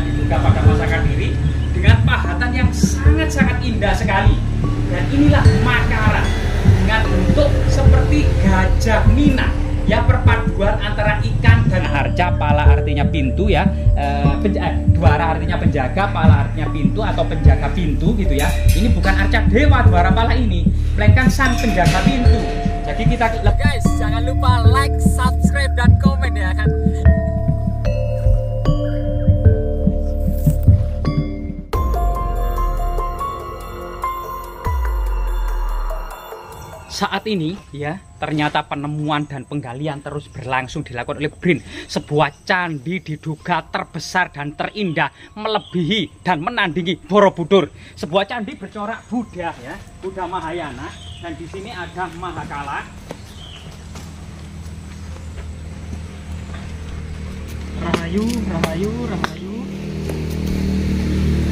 diduga pada masa Kadiri dengan pahatan yang sangat-sangat indah sekali. Dan inilah Makara dengan bentuk seperti gajah Mina, ya, perpaduan antara ikan dan arca. Pala artinya pintu, ya, Dwara artinya penjaga, pala artinya pintu atau penjaga pintu gitu ya. Ini bukan arca dewa Dwara Pala ini, melainkan sang penjaga pintu. Jadi kita, guys, jangan lupa like, subscribe, dan komen ya kan. saat ini ya, ternyata penemuan dan penggalian terus berlangsung dilakukan oleh BRIN. Sebuah candi diduga terbesar dan terindah, melebihi dan menandingi Borobudur. Sebuah candi bercorak Buddha, ya, Buddha Mahayana, dan di sini ada Mahakala. Rahayu, Rahayu, Rahayu.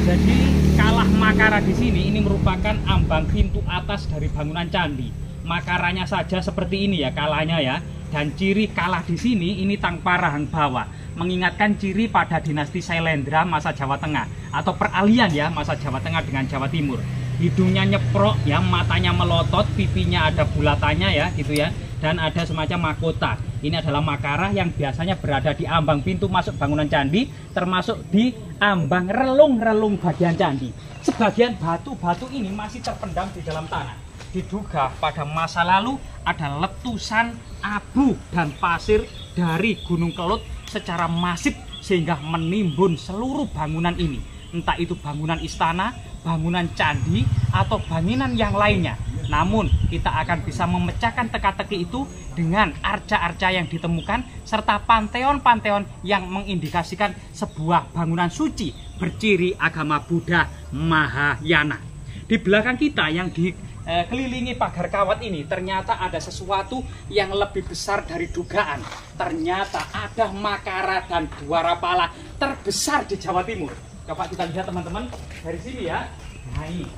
Jadi Kalah Makara di sini ini merupakan ambang pintu atas dari bangunan candi. Makaranya saja seperti ini ya kalahnya ya. Dan ciri kalah di sini ini tanpa rahang bawah, mengingatkan ciri pada dinasti Sailendra masa Jawa Tengah atau peralihan ya masa Jawa Tengah dengan Jawa Timur. Hidungnya nyeprok ya, matanya melotot, pipinya ada bulatannya ya gitu ya. Dan ada semacam mahkota. Ini adalah Makara yang biasanya berada di ambang pintu masuk bangunan candi, termasuk di ambang relung-relung bagian candi. Sebagian batu-batu ini masih terpendam di dalam tanah. Diduga pada masa lalu ada letusan abu dan pasir dari Gunung Kelut secara masif sehingga menimbun seluruh bangunan ini. Entah itu bangunan istana, bangunan candi, atau bangunan yang lainnya. Namun kita akan bisa memecahkan teka-teki itu dengan arca-arca yang ditemukan serta panteon-panteon yang mengindikasikan sebuah bangunan suci berciri agama Buddha Mahayana. Di belakang kita yang dikelilingi pagar kawat ini ternyata ada sesuatu yang lebih besar dari dugaan. Ternyata ada Makara dan Dwara Pala terbesar di Jawa Timur. Coba kita lihat teman-teman dari sini ya. Nah ini.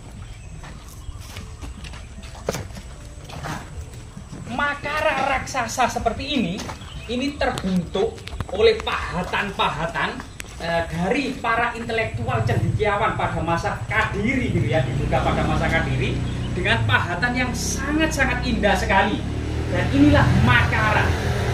Makara raksasa seperti ini terbentuk oleh pahatan-pahatan dari para intelektual cendekiawan pada masa Kadiri gitu ya, diduga pada masa Kadiri dengan pahatan yang sangat-sangat indah sekali. Dan inilah Makara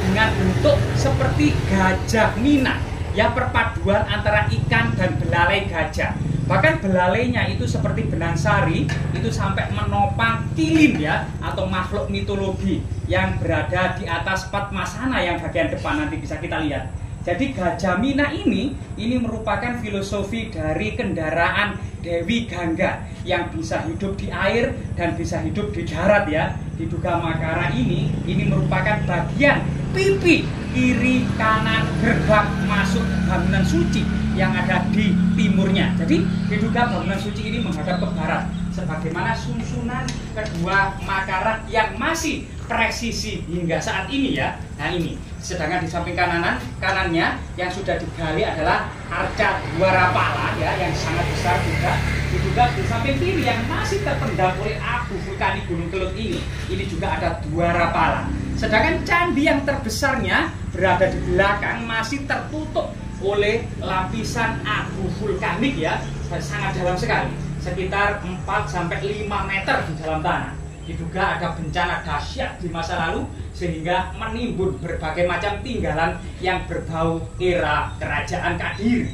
dengan bentuk seperti gajah Mina, ya, perpaduan antara ikan dan belalai gajah. Bahkan belalainya itu seperti benang sari, itu sampai menopang kilin ya, atau makhluk mitologi yang berada di atas Padmasana yang bagian depan nanti bisa kita lihat. Jadi gajah Mina ini merupakan filosofi dari kendaraan Dewi Gangga yang bisa hidup di air dan bisa hidup di darat ya. Diduga Makara ini merupakan bagian pipi kiri kanan gerbang masuk bangunan suci yang ada di timurnya. Jadi diduga bangunan suci ini menghadap ke barat, sebagaimana susunan kedua Makara yang masih presisi hingga saat ini ya. Nah ini, sedangkan di samping kanannya yang sudah digali adalah arca Dwara Pala ya, yang sangat besar juga. Diduga di samping kiri yang masih terpendam oleh abu vulkanik Gunung Kelut ini juga ada Dwara Pala. Sedangkan candi yang terbesarnya berada di belakang masih tertutup oleh lapisan abu vulkanik ya, sangat dalam sekali, sekitar 4-5 meter di dalam tanah. Diduga ada bencana dahsyat di masa lalu sehingga menimbun berbagai macam tinggalan yang berbau era Kerajaan Kadiri.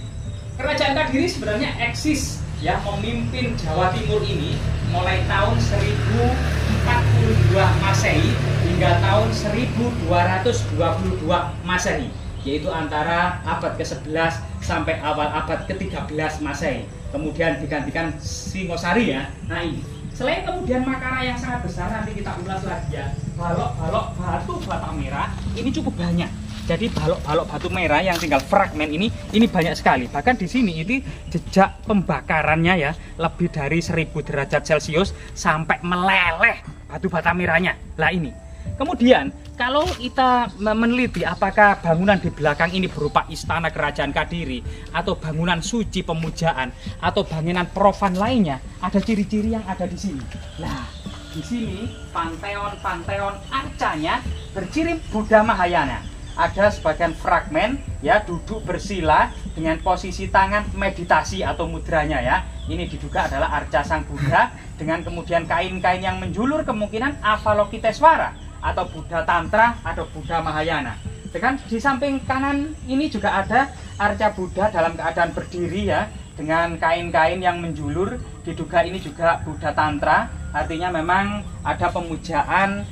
Kerajaan Kadiri sebenarnya eksis ya, memimpin Jawa Timur ini mulai tahun 1042 Masehi hingga tahun 1222 Masehi, yaitu antara abad ke-11 sampai awal abad ke-13 Masehi. Kemudian digantikan Singosari ya. Nah ini. Selain kemudian Makara yang sangat besar, nanti kita ulas lagi ya, balok-balok batu bata merah ini cukup banyak. Jadi balok-balok batu merah yang tinggal fragmen ini banyak sekali. Bahkan di sini ini jejak pembakarannya ya, lebih dari 1000 derajat Celcius sampai meleleh batu bata merahnya. Lah ini. Kemudian kalau kita meneliti apakah bangunan di belakang ini berupa istana kerajaan Kadiri atau bangunan suci pemujaan atau bangunan profan lainnya, ada ciri-ciri yang ada di sini. Nah, di sini panteon arcanya berciri Buddha Mahayana. ada sebagian fragmen ya duduk bersila dengan posisi tangan meditasi atau mudranya ya. Ini diduga adalah arca Sang Buddha dengan kemudian kain-kain yang menjulur kemungkinan Avalokitesvara atau Buddha Tantra atau Buddha Mahayana. Dengan di samping kanan ini juga ada arca Buddha dalam keadaan berdiri ya, dengan kain-kain yang menjulur, diduga ini juga Buddha Tantra, artinya memang ada pemujaan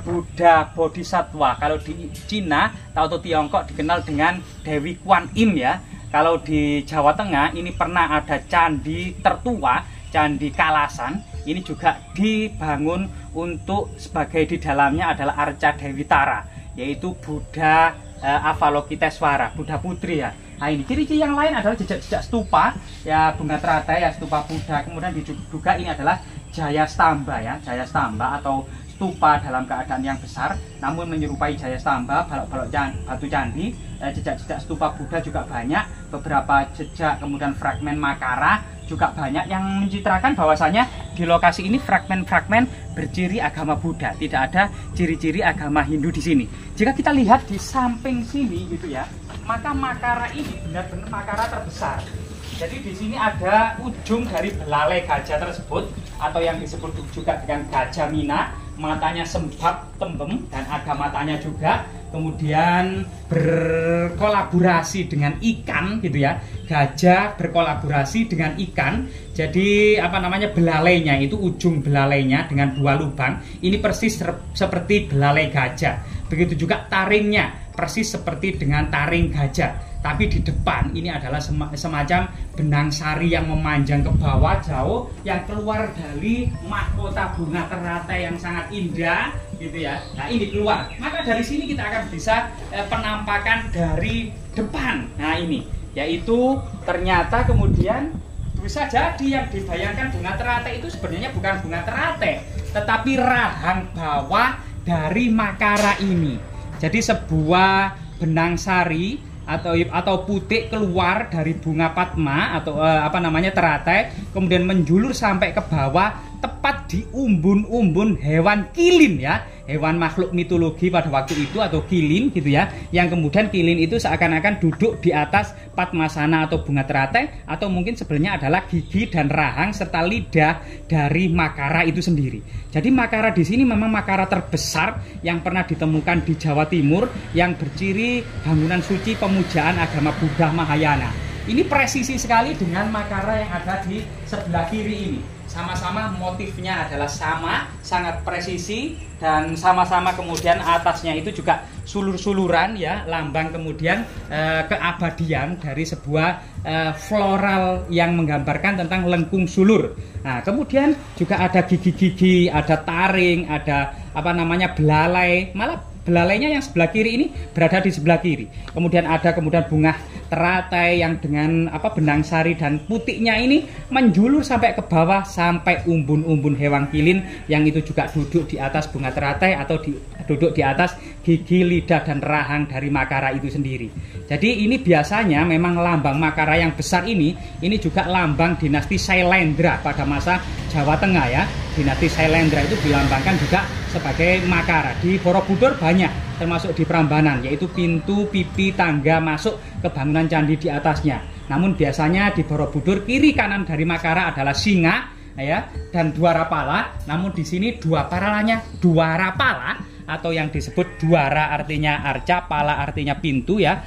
Buddha Bodhisattva. Kalau di Cina atau Tiongkok dikenal dengan Dewi Kuan Im ya. Kalau di Jawa Tengah ini pernah ada candi tertua, Candi Kalasan. Ini juga dibangun untuk sebagai di dalamnya adalah arca Dewi Tara, yaitu Buddha Avalokitesvara, Buddha Putri ya. Nah ini ciri-ciri yang lain adalah jejak-jejak stupa ya, bunga teratai ya, stupa Buddha. Kemudian diduga ini adalah Jaya Stamba ya, Jaya Stamba atau stupa dalam keadaan yang besar namun menyerupai Jaya Stamba, balok-balok batu candi. Jejak-jejak stupa Buddha juga banyak, beberapa jejak kemudian fragmen makara juga banyak yang mencitrakan bahwasanya di lokasi ini fragmen-fragmen berciri agama Buddha, tidak ada ciri-ciri agama Hindu di sini. Jika kita lihat di samping sini gitu ya, maka makara ini benar-benar makara terbesar. Jadi di sini ada ujung dari belalai gajah tersebut atau yang disebut juga dengan gajah mina, matanya sembab tembem dan ada matanya juga. Kemudian berkolaborasi dengan ikan gitu ya, gajah berkolaborasi dengan ikan. Jadi apa namanya, belalainya itu ujung belalainya dengan dua lubang ini persis seperti belalai gajah. Begitu juga taringnya persis seperti dengan taring gajah. Tapi di depan ini adalah semacam benang sari yang memanjang ke bawah jauh, yang keluar dari mahkota bunga teratai yang sangat indah gitu ya. Nah ini keluar, maka dari sini kita akan bisa penampakan dari depan. Nah ini yaitu ternyata kemudian bisa jadi yang dibayangkan bunga teratai itu sebenarnya bukan bunga teratai, tetapi rahang bawah dari makara ini. Jadi sebuah benang sari atau putik keluar dari bunga padma atau teratai, kemudian menjulur sampai ke bawah tepat di umbun-umbun hewan kilin ya, hewan makhluk mitologi pada waktu itu atau kilin gitu ya, yang kemudian kilin itu seakan-akan duduk di atas padmasana atau bunga teratai, atau mungkin sebenarnya adalah gigi dan rahang serta lidah dari makara itu sendiri. Jadi makara di sini memang makara terbesar yang pernah ditemukan di Jawa Timur yang berciri bangunan suci pemujaan agama Buddha Mahayana. Ini presisi sekali dengan makara yang ada di sebelah kiri ini. Sama-sama motifnya adalah sama, sangat presisi, dan sama-sama kemudian atasnya itu juga sulur-suluran ya, lambang kemudian keabadian dari sebuah floral yang menggambarkan tentang lengkung sulur. Nah, kemudian juga ada gigi-gigi, ada taring, ada belalai, malah belalainya yang sebelah kiri ini berada di sebelah kiri. Kemudian ada bunga teratai yang dengan benang sari dan putiknya ini menjulur sampai ke bawah sampai umbun-umbun hewan kilin yang itu juga duduk di atas bunga teratai atau duduk di atas gigi, lidah dan rahang dari makara itu sendiri. Jadi ini biasanya memang lambang makara yang besar ini juga lambang dinasti Sailendra pada masa Jawa Tengah ya. Dinasti Sailendra itu dilambangkan juga sebagai makara. Di Borobudur banyak, termasuk di Prambanan, yaitu pintu, pipi, tangga masuk ke bangunan candi di atasnya. Namun biasanya di Borobudur kiri kanan dari makara adalah singa ya dan dwarapala. Namun di sini dwarapalanya dwarapala atau yang disebut dwara artinya arca, pala artinya pintu ya.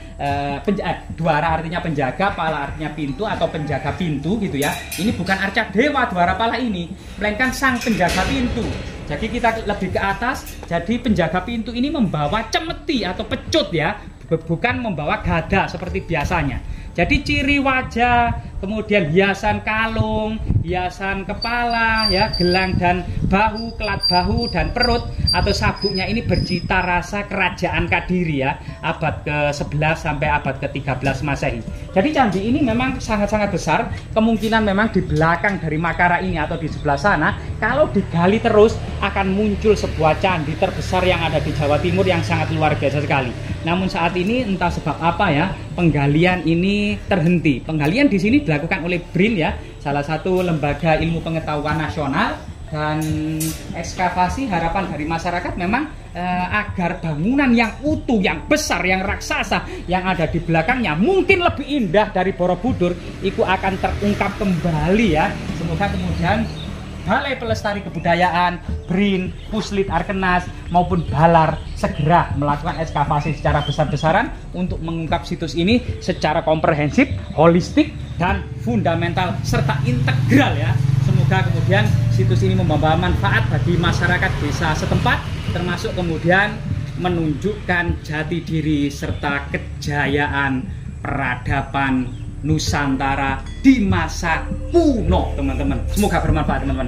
Dwara artinya penjaga, pala artinya pintu atau penjaga pintu gitu ya. Ini bukan arca dewa dwarapala ini, melainkan sang penjaga pintu. Jadi kita lebih ke atas, jadi penjaga pintu ini membawa cemeti atau pecut ya, bukan membawa gada seperti biasanya. Jadi ciri wajah, kemudian hiasan kalung, hiasan kepala, ya, gelang dan bahu, kelat bahu dan perut atau sabuknya ini bercita rasa kerajaan Kadiri ya, abad ke-11 sampai abad ke-13 Masehi. Jadi candi ini memang sangat-sangat besar, kemungkinan memang di belakang dari makara ini atau di sebelah sana, kalau digali terus akan muncul sebuah candi terbesar yang ada di Jawa Timur yang sangat luar biasa sekali. Namun saat ini entah sebab apa ya, penggalian ini terhenti. Penggalian di sini dilakukan oleh BRIN ya, salah satu lembaga ilmu pengetahuan nasional dan ekskavasi. Harapan dari masyarakat memang agar bangunan yang utuh, yang besar, yang raksasa yang ada di belakangnya mungkin lebih indah dari Borobudur itu akan terungkap kembali ya. Semoga kemudian Balai Pelestari Kebudayaan, BRIN, Puslit Arkenas maupun Balar segera melakukan ekskavasi secara besar-besaran untuk mengungkap situs ini secara komprehensif, holistik, dan fundamental serta integral ya. Semoga kemudian situs ini membawa manfaat bagi masyarakat desa setempat, termasuk kemudian menunjukkan jati diri serta kejayaan peradaban Nusantara di masa kuno, teman-teman. Semoga bermanfaat, teman-teman.